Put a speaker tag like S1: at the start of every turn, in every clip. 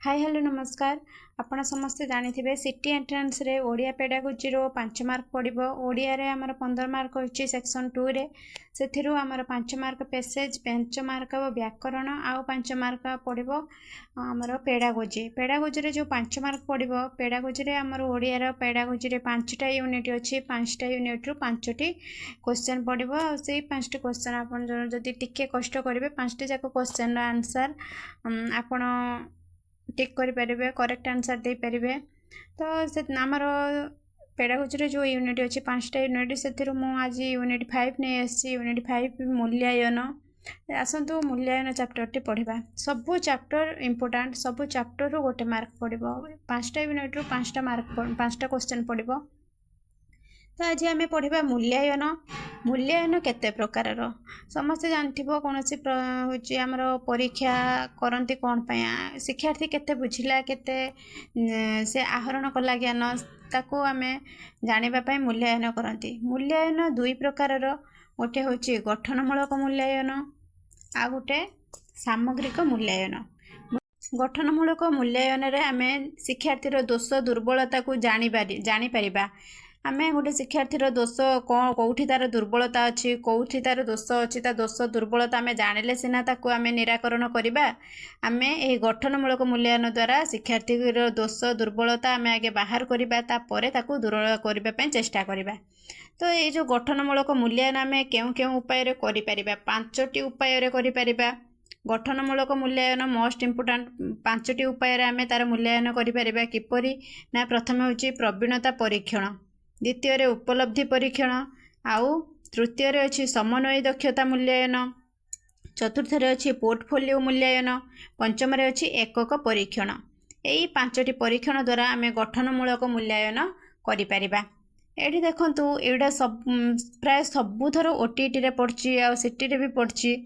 S1: Hi hello नमस्कार। आपण समस्ते जानी सिटी एंट्रांस रे ओडिया पेडागोजी 5 मार्क पड़ो। ओडिया रे आमर 15 मार्क होची सेक्शन 2 रे सेथिरु आमर 5 मार्क पैसेज 5 मार्क व्याकरण आउ 5 मार्क पड़ो आमर पेडागोजी। पेडागोजी रे जो 5 मार्क पड़ो पेडागोजी रे आमर ओडिया रो पेडागोजी रे 5टा यूनिट अछि। 5टा यूनिट रु 5टी क्वेश्चन पड़ो। से 5टी क्वेश्चन आपण जदी टिके कष्ट करिवे 5टी जाक क्वेश्चन रो आंसर आपण टिक करें करेक्ट आंसर दे पारे। तो से आमर पेडागोजी रे जो यूनिट अच्छी 5टा यूनिट से आज यूनिट 5 नहीं आसी। यूनिट 5 मूल्यायन। आसतु मूल्यायन चैप्टर टी पढ़ा। सबू चैप्टर इंपोर्टेंट। सबू चैप्टर रु गोटे मार्क पड़ो। 5टा यूनिट रु 5टा मार्क 5टा क्वेश्चन पड़ो। तो आज आम पढ़ा मूल्यायन। मूल्यायन केते प्रकार समस्ते जानथिबो। कौन सी हूँ आमर परीक्षा करती कौन पाई शिक्षार्थी केते बुझिला केते से आहरण कला ज्ञान ताको आमे जानिबा पाई मूल्यायन करती। मूल्यायन दुई प्रकार। गोटे हूँ गठनमूलक मूल्यायन आ गोटे सामग्रिक मूल्यायन। गठनमूलक मूल्यायन रे आमे शिक्षार्थीर दोष दुर्बलता को जानी परिबा। आमे गोटे शिक्षार्थीर दोष कौठी तार दुर्बलता अच्छी कौठी तार दोष अच्छी ता दोष दुर्बलता आमे जानिले सिना ताको आमे निराकरण करिबा। आमे एही गठनमूलक मूल्यायन द्वारा शिक्षार्थीर दोष दुर्बलता आमे आगे बाहर करिबा तापरे ताको दूर करिबा पई चेष्टा करिबा। तो ये जो गठनमूलक मूल्यायन आमे केउ केउ उपाय रे करि परिबा 5टी उपाय रे करि परिबा। गठनमूलक मूल्यायन मोस्ट इम्पोर्टेंट 5टी उपाय रे आमे तार मूल्यायन करि परिबा। किपरि ना प्रथम होची प्रवीणता परीक्षण, द्वितीय रे उपलब्धि परीक्षण, आउ तृतीय रे अछि समन्वय दक्षता मूल्यायन, चतुर्थ रे अछि पोर्टफोलियो मूल्यायन, पंचम रे अछि एकक परीक्षण। एई 5टी परीक्षण द्वारा आमे गठनमूलक मूल्यायन करि परिबा। एठी देखंतु एडा सब प्राय सबुथर ओटीटी रे पड़छि आ सिटी रे भी पड़छि।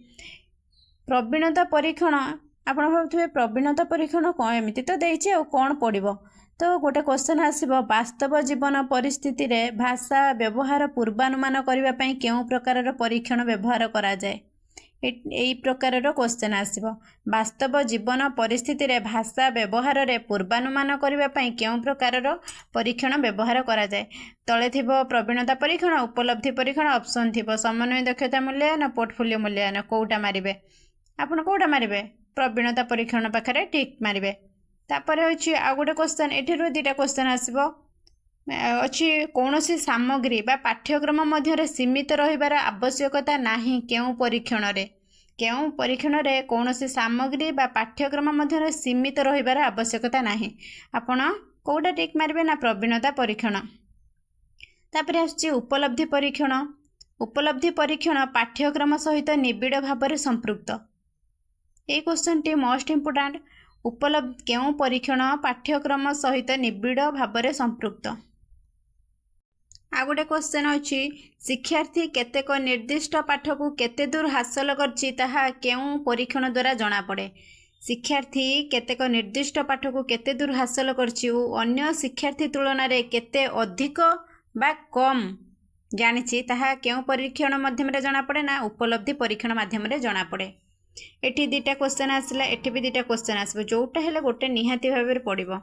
S1: प्रवीणता परीक्षण आपण भाबुथिबे प्रवीणता परीक्षण कोन एमिति तो देइछि आ कोन पड़िबो। तो गोटे क्वेश्चन आसीबो वास्तव जीवन परिस्थिति रे भाषा व्यवहार पूर्वानुमान करबा पई केउ प्रकार परीक्षण व्यवहार करा जाय। एई प्रकार क्वेश्चन आसीबो वास्तव जीवन परिस्थिति रे भाषा व्यवहार रे पूर्वानुमान करबा पई केउ प्रकार परीक्षण व्यवहार करा जाय। तळे थिबो प्रवीणता परीक्षण, उपलब्धि परीक्षण, ऑप्शन थिबो समन्वय दक्षता मूल्यायन, पोर्टफोलियो मूल्यायन। कोउटा मारिबे आपण कोउटा मारिबे प्रवीणता परीक्षण पाखरे टिक मारिबे। तापर होछि आ गोटे क्वेश्चन एठिरो दुटा क्वेश्चन आसीबो अछि कोनोसी सामग्री बा पाठ्यक्रम मध्य रे सीमित रहिबार आवश्यकता नाही। केउ परीक्षण रे कोनोसी सामग्री बा पाठ्यक्रम मध्य रे सीमित रहिबार आवश्यकता नाही। आपण कोउटा टिक मारिबे ना प्रवीणता परीक्षण। तापर आछि उपलब्धि परीक्षण। उपलब्धि परीक्षण पाठ्यक्रम सहित निबिड़ भाव संपृक्त। ए क्वेश्चन टी मोस्ट इम्पोर्टेंट। उपलब्ध केउ परीक्षण पाठ्यक्रम सहित निबिड़ भाव संपृक्त। आ गोटे क्वेश्चन अछि शिक्षार्थी केतेक निर्दिष्ट पाठ को केते दूर हासिल करछि ताहा केउ परीक्षण द्वारा जाना पड़े। शिक्षार्थी केतेक निर्दिष्ट पाठ को केते दूर हासिल करछि ओ अन्य शिक्षार्थी तुलना रे केते अधिक बा कम जानिछि ताहा केउ परीक्षण माध्यम रे जाना पड़े ना उपलब्धि परीक्षण माध्यम रे जाना पड़े। एठी दुटा क्वेश्चन आसला एठी भी दुटा क्वेश्चन आसबो जोटा हेले गोटे निहाती भाव में पड़िबो।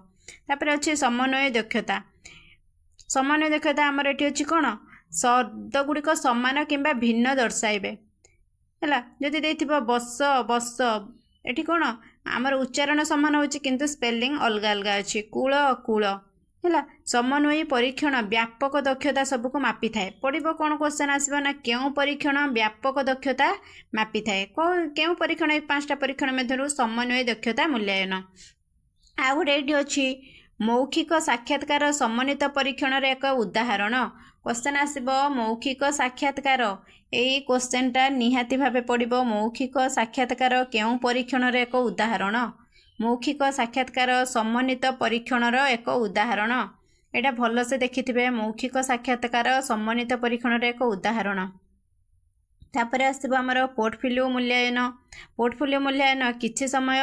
S1: तापर अछि समन्वय दक्षता। समन्वय दक्षता हमर एठी अछि कोन शब्द गुडिक समान किंबा भिन्न दर्शाइबे हला। जदि देथिबो बस बस एठी कोन हमर उच्चारण समान होछि किंतु स्पेलिंग अलगा अलगा अछि। कूल अकूल हला। समन्वय परीक्षण व्यापक दक्षता सबको मापी थाए। पड़िबो कोन क्वेश्चन आसीबो ना केउ परीक्षण व्यापक दक्षता मापी थाए। केउ परीक्षण ए 5टा परीक्षण मध्यरु समन्वय दक्षता मूल्यायन। आ गोटे एठी अछि मौखिक साक्षात्कार समन्वित परीक्षण रे एक उदाहरण। क्वेश्चन आसीबो मौखिक साक्षात्कार। एई क्वेश्चनटा निहाती भाबे पड़िबो मौखिक साक्षात्कार केउ परीक्षण रे एक उदाहरण। मौखिक साक्षात्कार समन्वित परीक्षणर एक उदाहरण। एटा भल से देखिथिबे मौखिक साक्षात्कार समन्वित परीक्षणर एक उदाहरण। तापर आसीबो हमर पोर्टफोलियो मूल्यायन। पोर्टफोलियो मूल्यायन किछि समय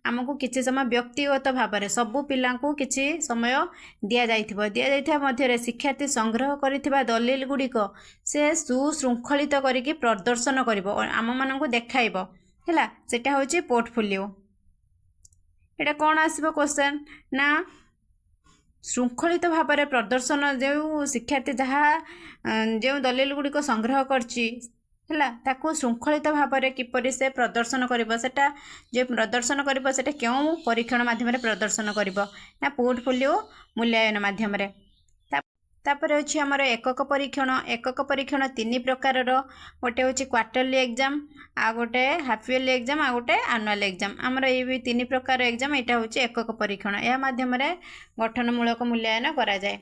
S1: हमकु किछि समय व्यक्तिगत भाव में सबु पिलांकु किछि समय दिया जाइथिबो मध्य रे शिक्षार्थी संग्रह करिथिबा दलील गुडिक से सुशृंखलित करिकि प्रदर्शन करिवो आम मानकु देखाइबो हला। सेटा होछि पोर्टफोलियो। एटा कौन आसब क्वेश्चन ना श्रृंखलित भाव में प्रदर्शन जो शिक्षार्थी जहाँ जो दलिल गुड़िक संग्रह करछि है ताकू श्रृंखलित भाव में किपरि से प्रदर्शन करिबो सेटा जो प्रदर्शन करिबो सेटा क्यों परीक्षण माध्यम प्रदर्शन करिबो ना पोर्टफोलियो मूल्यांकन माध्यम तापर अच्छी आमर एकक परीक्षण तीन प्रकार गोटे हूँ क्वार्टरली एग्जाम आ गोटे हाफ इयरली एग्जाम आ गोटे एनुअल एग्जाम आमर ये तीन प्रकार एग्जाम यहाँ हूँ एकक परीक्षण या माध्यम गठनमूलक मूल्यांकन करा जाए।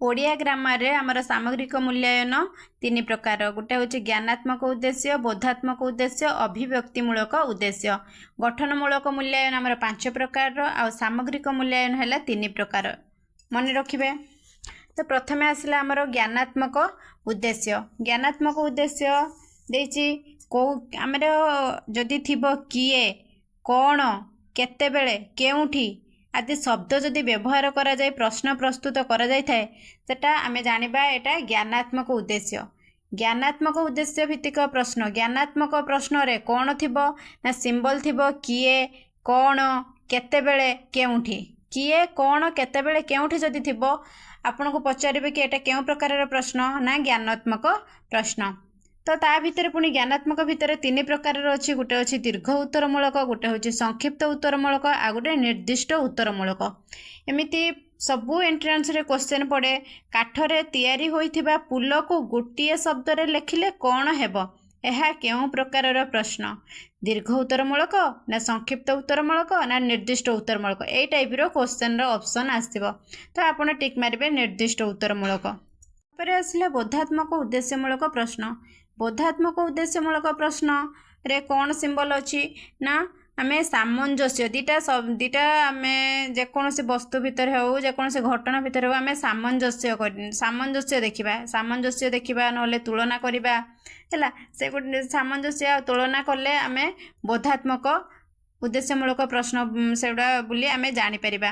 S1: ओडिया ग्रामर रे आमर सामग्रिक मूल्यांकन तीन प्रकार गोटे हूँ ज्ञानात्मक उद्देश्य बोधात्मक उद्देश्य अभिव्यक्तिमूलक उद्देश्य गठनमूलक मूल्यांकन आमर 5 प्रकार आ सामग्रिक मूल्यांकन है 3 प्रकार मन रखिए। तो प्रथमे आसला आमर ज्ञानात्मक उद्देश्य देछि को आमर जदि थिबो किए कौन केतेबेले केउठी आदि शब्द जदि व्यवहार करा जाए प्रश्न प्रस्तुत करा जाय थाए सेटा आमे जानिबा एटा ज्ञानात्मक उद्देश्य भित्तिक प्रश्न ज्ञानात्मक प्रश्न रे कौन थिबो ना सिंबल थिबो किए कौन केतेबेले केउठी किए कौन केतेबेले केउठी जदि थिबो आपन को पचारे कि एटा केउ प्रकार प्रश्न ना ज्ञानात्मक प्रश्न। तो ता भितर पुणी ज्ञानात्मक भितर 3 प्रकार अच्छी गोटे अच्छी दीर्घ उत्तरमूलक गोटे हूँ संक्षिप्त उत्तरमूलक आ गोटे निर्दिष्ट उत्तरमूलक एमती सबू एंट्रांस रे क्वेश्चन पड़े काठरे तैयारी होइथिबा पुल को गोटे शब्द रे लिखिले कौन हेबो यह केउ प्रकार प्रश्न दीर्घ उत्तरमूलक ना संक्षिप्त उत्तरमूलक ना निर्दिष्ट उत्तरमूलक ए टाइप रो क्वेश्चन रो ऑप्शन आसीबो। तो आपण टिक मारिबे निर्दिष्ट उत्तरमूलक। पर आसले बोधात्मक उद्देश्यमूलक प्रश्न रे कौन सिंबल अच्छी ना आमे सामंजस्य दीटा आमे जेकोसी वस्तु भितर हो जेकोसी घटना भितर हो आमे सामंजस्य देखिबा नले तुलना करिबा हैला से गोटे सामंजस्य तुलना कले आमे बोधात्मक उद्देश्यमूलक प्रश्न सेगुड़ा बोली आमे जानि परिबा।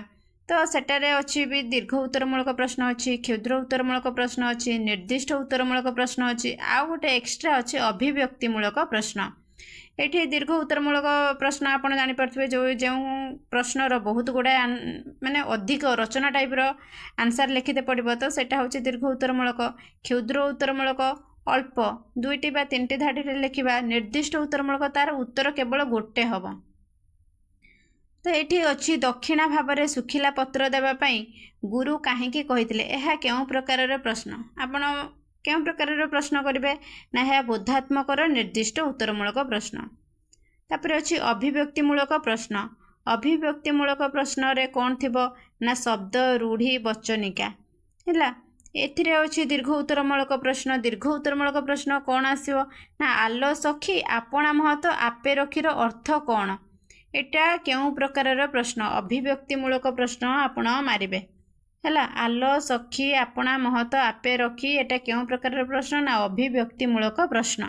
S1: तो सेटारे अच्छी भी दीर्घ उत्तरमूलक प्रश्न अच्छी क्षुद्र उत्तरमूलक प्रश्न अच्छी निर्दिष्ट उत्तरमूलक प्रश्न अच्छी आ गोटे एक्स्ट्रा अच्छी अभिव्यक्तिमूलक प्रश्न। ये दीर्घ उत्तरमूलक प्रश्न आप जानीपे जो जो प्रश्नर बहुत गुड़ाए माने अधिक रचना टाइप आंसर लिखिते पड़ो तो सेटा हूँ दीर्घ उत्तरमूलक। क्षुद्र उत्तरमूलक अल्प 2टी बा 3टी धाड़ी लिखा निर्दिष्ट उत्तरमूलक तार उत्तर केवल गोटे हम। तो ये अच्छी दक्षिणा भाव में सुखिला पत्र देवाई गुरु कहीं कही यह क्यों प्रकार प्रश्न आपण क्यों प्रकार प्रश्न करेंगे ना यह बोधात्मक निर्दिष्ट उत्तरमूलक प्रश्न। तापर अच्छी अभिव्यक्तिमूलक प्रश्न रे कौन थी ना शब्द रूढ़ी वचनिका है एथिरे अच्छी दीर्घ उत्तरमूलक प्रश्न कौन आसो ना आलो सखी आपणा महत आपे रखीर अर्थ कौन एटा क्यों प्रकार प्रश्न अभिव्यक्तिमूलक प्रश्न आपण मारिबे है आलो सखी आपणा महत आपे रखी एटा क्यों प्रकार प्रश्न ना अभिव्यक्तिमूलक प्रश्न।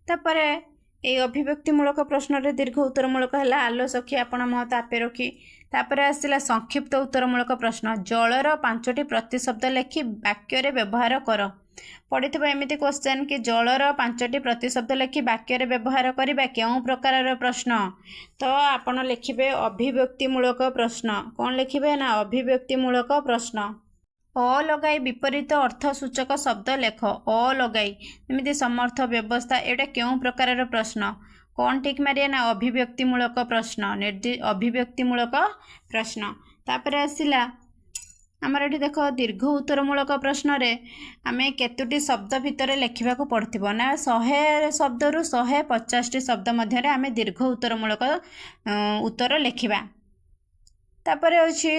S1: तापर ये अभिव्यक्तिमूलक प्रश्न रे दीर्घ उत्तरमूलक है आलो सखी आपणा महत आपे रखी। तापर आसला संक्षिप्त उत्तरमूलक प्रश्न जलर 5टी प्रतिशब्द लिखि वाक्य रे व्यवहार कर पड़ी एमती क्वेश्चन कि जलर 5टी प्रतिशब्द लिखि वाक्य रे व्यवहार करबा क्यों प्रकार प्रश्न। तो आपण लिखिबे अभिव्यक्तिमूलक प्रश्न कौन लिखिबे ना अभिव्यक्तिमूलक प्रश्न। अ लगाई विपरीत अर्थसूचक शब्द लेख अ लगाई एमती समर्थ व्यवस्था एटा क्यों प्रकार प्रश्न कौन टिक मारिया ना अभिव्यक्तिमूलक प्रश्न अभिव्यक्तिमूलक प्रश्न। तापर आसिला आमर ये देख दीर्घ उत्तरमूलक प्रश्न रे आमे केतुटी शब्द भितर लिखा पड़ो ना 100 शब्द रु 150टी शब्द मध्य आमे दीर्घ उत्तरमूलक उत्तर लिखा। तापर अच्छी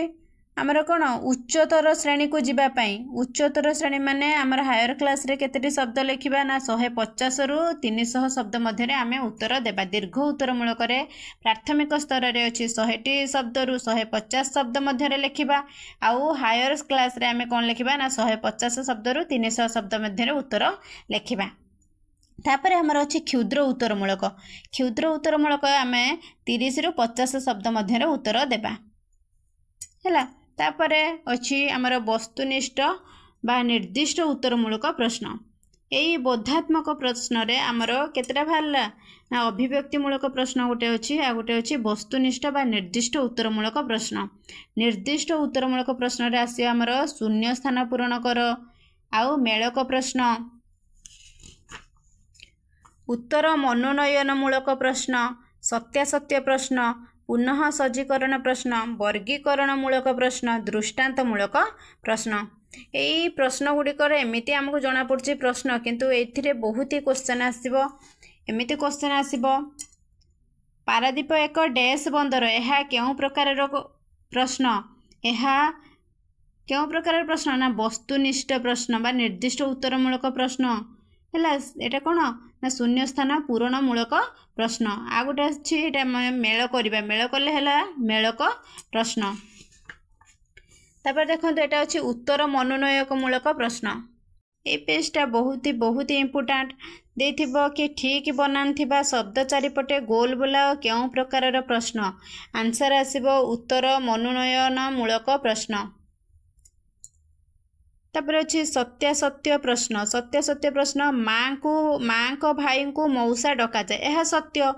S1: आमर कौन उच्चतर श्रेणी को जीवाई उच्चतर श्रेणी माने आमर हायर क्लास रे केतेटी शब्द लिखा ना 150 रु 300 शब्द मध्य आमे उत्तर देबा। दीर्घ उत्तरमूलक प्राथमिक स्तर रे अच्छी 100टी शब्द रु 150 शब्द मध्य लिखा आउ हायर क्लास रे आमे कौन लिखा ना 150 शब्द रु 300 शब्द मध्य उत्तर लिखा। तापर आमर अच्छी क्षुद्र उत्तरमूलक आमे 30 रु 50 शब्द मध्य उत्तर देबा है। तापर अच्छी आमर वस्तुनिष्ठ बा निर्दिष्ट उत्तरमूलक प्रश्न यही बोधात्मक प्रश्न रे आमर केतेटा बाहरला ना अभिव्यक्तिमूलक प्रश्न गोटे अच्छी आ गोटे अच्छी वस्तुनिष्ठ बा निर्दिष्ट उत्तरमूलक प्रश्न। निर्दिष्ट उत्तरमूलक प्रश्न रे आसी आमर शून्य स्थान पूरण कर आउ मेलक प्रश्न, उत्तर मनोनयनमूलक प्रश्न, सत्यासत्य प्रश्न, पुनः सज्जीकरण प्रश्न, वर्गीकरणमूलक प्रश्न, दृष्टांतमूलक प्रश्न। यही प्रश्न गुड़िकर एमती आमको जना पड़ी प्रश्न किंतु एथिरे बहुत ही क्वेश्चन आसीबो। एमती क्वेश्चन आसीबो पारादीप एक डैश बंदर यह क्यों प्रकार प्रश्न, यह क्यों प्रकार प्रश्न ना वस्तुनिष्ठ प्रश्न बा निर्दिष्ट उत्तरमूलक प्रश्न है। एटा कौन ना शून्य स्थान पूरणमूलक प्रश्न। आ गोटे अच्छी मेल करवा, मेल कले है मेलक प्रश्न। तापर देखो यहाँ अच्छी उत्तर मनोनयक मूलक प्रश्न। ये पेजटा बहुत ही इम्पोर्टाट देथिबो कि ठीक बनान थिबा शब्द चारिपटे गोल बुलाओ क्यों प्रकार प्रश्न। आंसर आसीबो उत्तर मनोनयन मूलक प्रश्न। तापर अच्छी सत्यासत्य प्रश्न। सत्यासत्य प्रश्न माँ को भाई को मौसा डका जाए, यह सत्य।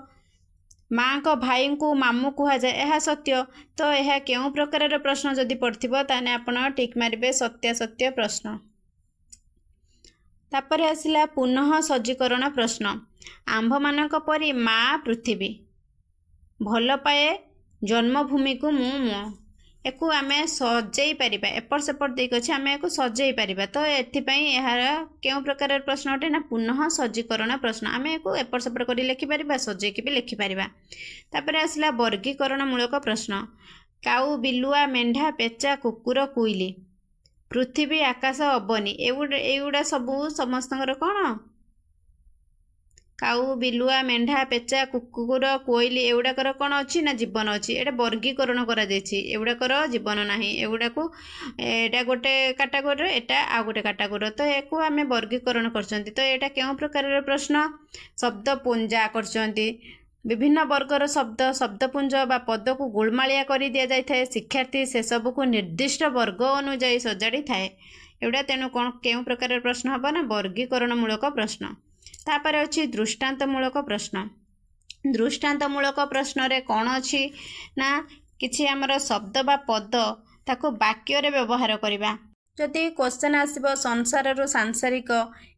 S1: माँ को भाई को मामू कह जाए, यह सत्य। तो यह क्यों प्रकार प्रश्न जदि पड़थिबो ताने आपण टिक मारिबे सत्यासत्य प्रश्न। तापर आसिला पुनः सज्जीकरण प्रश्न। आंभ मानक परी माँ पृथ्वी भल पाए जन्मभूमि को मु एकु आमे सजई पारिबा, एपट सेपट देख अच्छे आमे एकु सजई पारिबा। तो एथिपाई यार क्यों प्रकार प्रश्न अटे ना पुनः सज्जीकरण प्रश्न। आमे एकु एपट सेपट करी लिखि पारिबा, सजईकी भी लिखि पारिबा। तापर आसिला वर्गीकरण मूलक प्रश्न। काऊ बिलुआ मेंढा पेचा कुकुर कुइली पृथ्वी आकाश अबनी एगुड़ा सबू समस्तଙ୍କର कौन काऊ बिलुआ मेंढा पेचा कुकुर कोइली एगुड़ाकर कौन अच्छी ना जीवन अच्छी। एटा वर्गीकरण करा जायछि, एगुड़ाकर जीवन नाही। एगुड़ाकू एटा गोटे कैटेगोरी, एटा आ गोटे कैटेगोरी। तो एको आमे वर्गीकरण करछंती। तो एटा केउं प्रकार प्रश्न शब्द पुंजा करछंती। विभिन्न वर्गर शब्द शब्दपुंज बा पद को गोलमालिया करी दिया जाय थाए। शिक्षार्थी से सब को निर्दिष्ट वर्ग अनुଯାयी सजाड़ी थाए। एवडा तेणु कौन केउं प्रकार प्रश्न हबो ना वर्गीकरणमूलक प्रश्न। तापर अच्छी दृष्टांतमूलक प्रश्न। दृष्टांतमूलक प्रश्न रे कौन अच्छी ना किछि आमर शब्द बा पद ताको वाक्य रे व्यवहार करिबा। जदि क्वेश्चन आसीबो संसार रु सांसारिक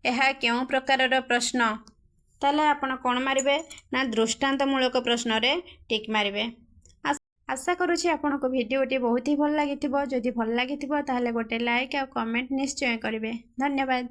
S1: यह केउं प्रकार प्रश्न ताले आपण कौन मारिबे ना दृष्टांतमूलक प्रश्न रे टिक मारिबे। आशा करुछि आपनको भिडियोटी बहुत ही भल लागिथिबो। जदि भल लागिथिबो ताहले गोटे लाइक आ कमेंट निश्चय करिवे। धन्यवाद।